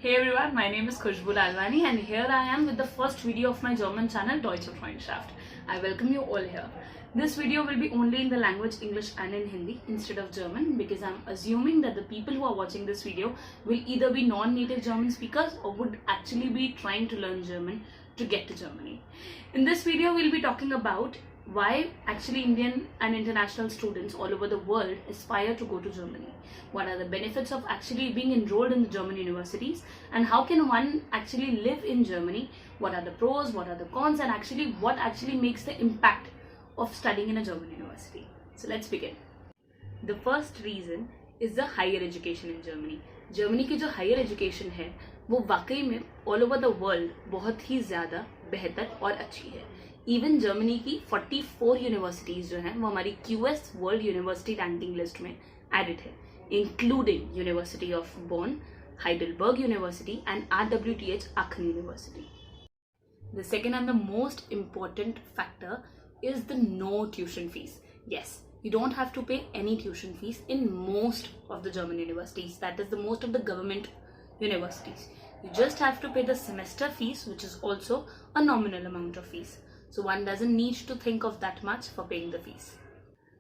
Hey everyone, my name is Khushbu Lalwani and here I am with the first video of my German channel TUTION. I welcome you all here. This video will be only in the language English and in Hindi instead of German because I'm assuming that the people who are watching this video will either be non-native German speakers or would actually be trying to learn German to get to Germany. In this video, we'll be talking about why actually Indian and international students all over the world aspire to go to Germany. What are the benefits of actually being enrolled in the German universities and how can one actually live in Germany? What are the pros, what are the cons, and actually what actually makes the impact of studying in a German university. So let's begin. The first reason is the higher education in Germany. Germany की जो higher education है वो वाकई में all over the world बहुत ही ज़्यादा बेहतर और अच्छी है. इवन जर्मनी की 44 यूनिवर्सिटीज़ जो हैं वो हमारी QS world university ranking list में एडिड है, including university of Bonn, Heidelberg university and RWTH Aachen university. The second and the most important factor is the no tuition fees. Yes, you don't have to pay any tuition fees in most of the German universities. That is the most of the government universities. You just have to pay the semester fees, which is also a nominal amount of fees. So one doesn't need to think of that much for paying the fees.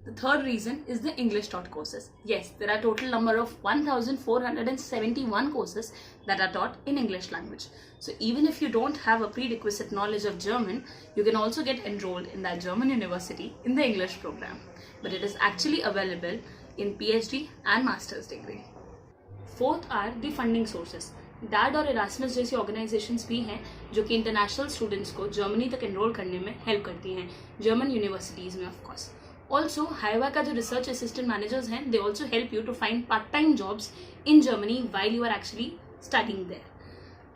The third reason is the English taught courses. Yes, there are total number of 1,471 courses that are taught in English language. So even if you don't have a prerequisite knowledge of German, you can also get enrolled in that German university in the English program. But it is actually available in PhD and master's degree. Fourth are the funding sources. DAAD और Erasmus जैसी organisations भी हैं जो कि international students को Germany तक enrol करने में हेल्प करती हैं, जर्मन यूनिवर्सिटीज़ में ऑफ कोर्स. ऑल्सो हाइवा का जो रिसर्च असिस्टेंट मैनेजर्स हैं, they also help you to find part time jobs in Germany while you are actually studying there.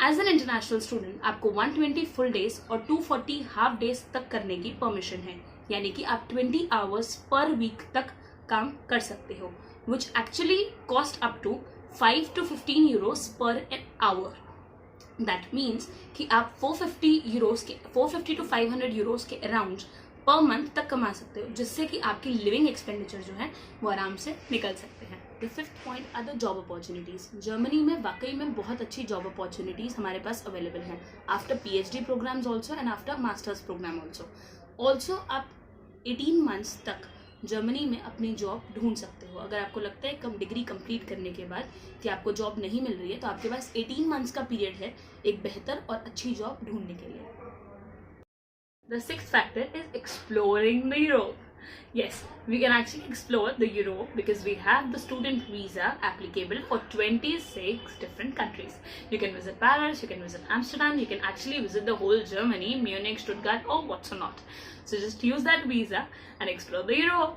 As an international student आपको 120 फुल डेज और 240 half days तक करने की permission है, यानी कि आप 20 आवर्स पर वीक तक काम कर सकते हो, which actually cost up to 5 to 15 euros per an hour. That means कि आप 450 to 500 euros के अराउंड पर मंथ तक कमा सकते हो, जिससे कि आपकी लिविंग एक्सपेंडिचर जो है वो आराम से निकल सकते हैं. The fifth point are the job opportunities. Germany में वाकई में बहुत अच्छी जॉब अपॉर्चुनिटीज हमारे पास अवेलेबल हैं after PhD programmes also and after masters programme also. आप 18 मंथ्स तक जर्मनी में अपनी जॉब ढूंढ सकते हो. अगर आपको लगता है कम डिग्री कंप्लीट करने के बाद कि आपको जॉब नहीं मिल रही है, तो आपके पास 18 मंथ्स का पीरियड है एक बेहतर और अच्छी जॉब ढूंढने के लिए. The sixth factor is exploring the Europe. Yes, we can actually explore the Europe because we have the student visa applicable for 26 different countries. You can visit Paris, you can visit Amsterdam, you can actually visit the whole Germany, Munich, Stuttgart or what's not. So just use that visa and explore the Europe.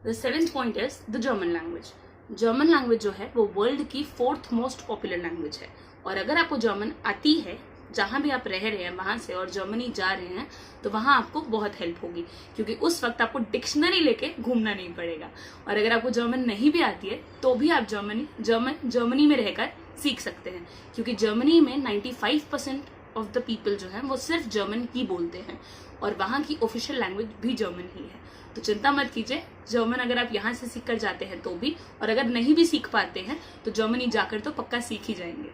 The seventh point is the German language. German language जो है वो world की 4th most popular language है, और अगर आपको German आती है जहाँ भी आप रह रहे हैं वहाँ से और जर्मनी जा रहे हैं तो वहाँ आपको बहुत हेल्प होगी, क्योंकि उस वक्त आपको डिक्शनरी लेके घूमना नहीं पड़ेगा. और अगर आपको जर्मन नहीं भी आती है तो भी आप जर्मनी में रहकर सीख सकते हैं, क्योंकि जर्मनी में 95% ऑफ द पीपल जो हैं वो सिर्फ जर्मन ही बोलते हैं और वहाँ की ऑफिशियल लैंग्वेज भी जर्मन ही है. तो चिंता मत कीजिए, जर्मन अगर आप यहाँ से सीख कर जाते हैं तो भी, और अगर नहीं भी सीख पाते हैं तो जर्मनी जाकर तो पक्का सीख ही जाएंगे.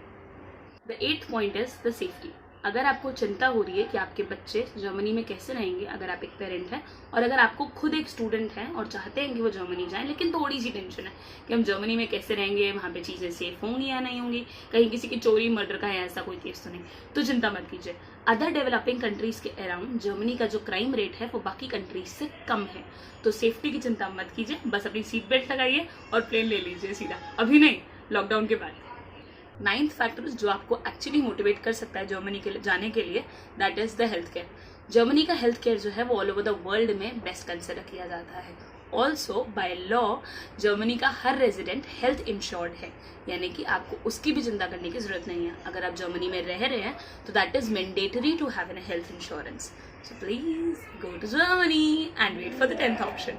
The 8th point is the safety. अगर आपको चिंता हो रही है कि आपके बच्चे जर्मनी में कैसे रहेंगे, अगर आप एक पेरेंट हैं और अगर आपको खुद एक स्टूडेंट हैं और चाहते हैं कि वो जर्मनी जाएं, लेकिन थोड़ी सी टेंशन है कि हम जर्मनी में कैसे रहेंगे, वहाँ पे चीज़ें सेफ होंगी या नहीं होंगी, कहीं किसी की चोरी मर्डर का है ऐसा कोई केस तो नहीं, तो चिंता मत कीजिए. अदर डेवलपिंग कंट्रीज के अराउंड जर्मनी का जो क्राइम रेट है वो बाकी कंट्रीज से कम है, तो सेफ्टी की चिंता मत कीजिए. बस अपनी सीट बेल्ट लगाइए और प्लेन ले लीजिए सीधा, अभी नहीं, लॉकडाउन के बाद. 9th फैक्टर जो आपको एक्चुअली मोटिवेट कर सकता है जर्मनी के लिए जाने के लिए, that is the health care. Germany का हेल्थ केयर जो है वो ऑल ओवर द वर्ल्ड में बेस्ट कंसिडर किया जाता है. ऑल्सो बाय लॉ जर्मनी का हर रेजिडेंट हेल्थ इंश्योर्ड है, यानी कि आपको उसकी भी चिंता करने की जरूरत नहीं है. अगर आप जर्मनी में रह रहे हैं तो that is mandatory to have an health insurance. So please go to Germany and wait for the 10th option.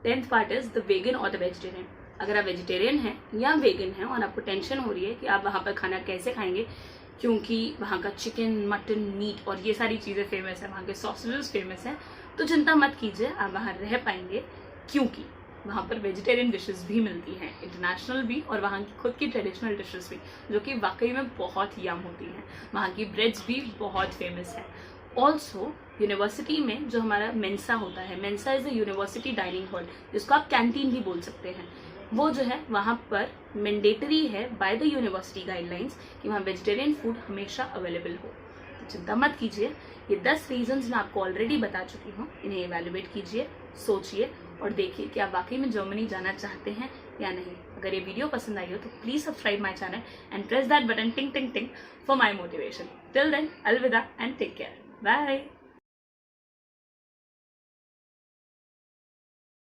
10th part is the vegan और द वेजिटेरियन. अगर आप वेजिटेरियन हैं या वेगन हैं और आपको टेंशन हो रही है कि आप वहाँ पर खाना कैसे खाएंगे, क्योंकि वहाँ का चिकन, मटन, मीट और ये सारी चीज़ें फेमस है, वहाँ के सॉसेजेस फेमस हैं, तो चिंता मत कीजिए, आप वहाँ रह पाएंगे, क्योंकि वहाँ पर वेजिटेरियन डिशेस भी मिलती हैं, इंटरनेशनल भी और वहाँ की खुद की ट्रेडिशनल डिशेस भी, जो कि वाकई में बहुत यम होती हैं। वहाँ की ब्रेड्स भी बहुत फेमस है। ऑल्सो यूनिवर्सिटी में जो हमारा मेंसा होता है, Mensa is a university dining hall, जिसको आप कैंटीन भी बोल सकते हैं, वो जो है वहाँ पर मैंडेटरी है बाय द यूनिवर्सिटी गाइडलाइंस कि वहाँ वेजिटेरियन फूड हमेशा अवेलेबल हो। तो चिंता मत कीजिए, ये 10 रीजंस मैं आपको ऑलरेडी बता चुकी हूँ, इन्हें इवैल्यूएट कीजिए, सोचिए और देखिए कि आप वाकई में जर्मनी जाना चाहते हैं या नहीं। अगर ये वीडियो पसंद आई हो तो please subscribe my channel and press that button ting ting ting for my motivation. Till then अलविदा एंड टेक केयर, बाय।